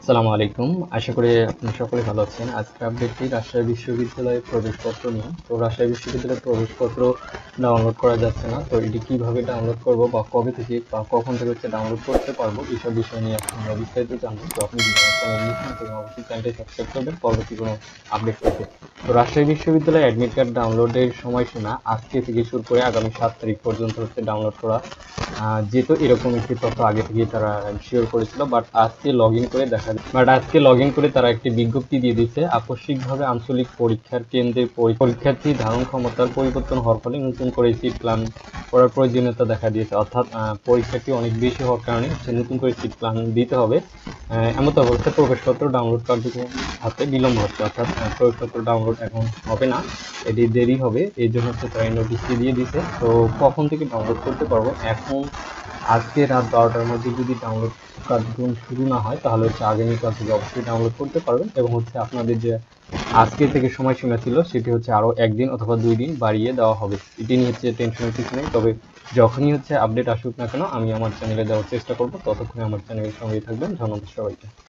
আসসালামু আলাইকুম। আশা করি আপনি সকলে ভালো আছেন। আজকের আপডেটটি রাজশাহী বিশ্ববিদ্যালয়ের প্রবেশপত্র নিয়ে। তো রাজশাহী বিশ্ববিদ্যালয়ের প্রবেশপত্র ডাউনলোড করা যাচ্ছে না। তো এটি কিভাবে ডাউনলোড করব বা কবে থেকে বা কখন থেকে ডাউনলোড করতে পারবো এইসব বিষয় নিয়ে আজকে আমরা বিস্তারিত জানবো। তো আপনি যদি আমার চ্যানেল নতুন থাকেন অবশ্যই চ্যানেলটি সাবস্ক্রাইব করবেন পরবর্তী কোনো আপডেট পেতে। তো রাজশাহী বিশ্ববিদ্যালয়ে অ্যাডমিট কার্ড ডাউনলোডের সময়সীমা আজকে থেকে শুরু করে আগামী 7 তারিখ পর্যন্ত ডাউনলোড করা যেহেতু এরকম একটি তথ্য আগে থেকেই তারা শিওর করেছিল, বাট আজকে লগ ইন করে তারা একটি বিজ্ঞপ্তি দিয়ে দিচ্ছে। আকস্মিকভাবে আঞ্চলিক পরীক্ষার কেন্দ্রে পরীক্ষার্থী ধারণ ক্ষমতার পরিবর্তন হওয়ার ফলে নতুন করে সিট প্ল্যান করার প্রয়োজনীয়তা দেখা দিয়েছে। অর্থাৎ পরীক্ষার্থী অনেক বেশি হওয়ার কারণে নতুন করে সিট প্ল্যান দিতে হবে। এমত অবস্থায় প্রবেশপত্র ডাউনলোড কার্যক্রম হাতে বিলম্ব হচ্ছে, অর্থাৎ প্রবেশপত্র ডাউনলোড এখন হবে না, এটি দেরি হবে। এই জন্য তারা নোটিশ দিয়ে দিছে। তো কখন থেকে ডাউনলোড করতে পারবো এখন? আজকে রাত 12টার মধ্যে যদি ডাউনলোড কার্যক্রম শুরু না হয় তাহলে আগামীকাল থেকে অবশ্যই ডাউনলোড করতে পারবেন। এবং আপনাদের যে আজকে থেকে সময়সীমা ছিল সেটি আরো একদিন অথবা 2 দিন বাড়িয়ে দেওয়া হবে। এটি নিয়ে টেনশনের কিছু নেই। তবে যখনই আপডেট আসুক না কেন আমি আমার চ্যানেলে দেওয়ার চেষ্টা করব। ততক্ষণে আমার চ্যানেলের সঙ্গেই থাকবেন। ধন্যবাদ সবাইকে।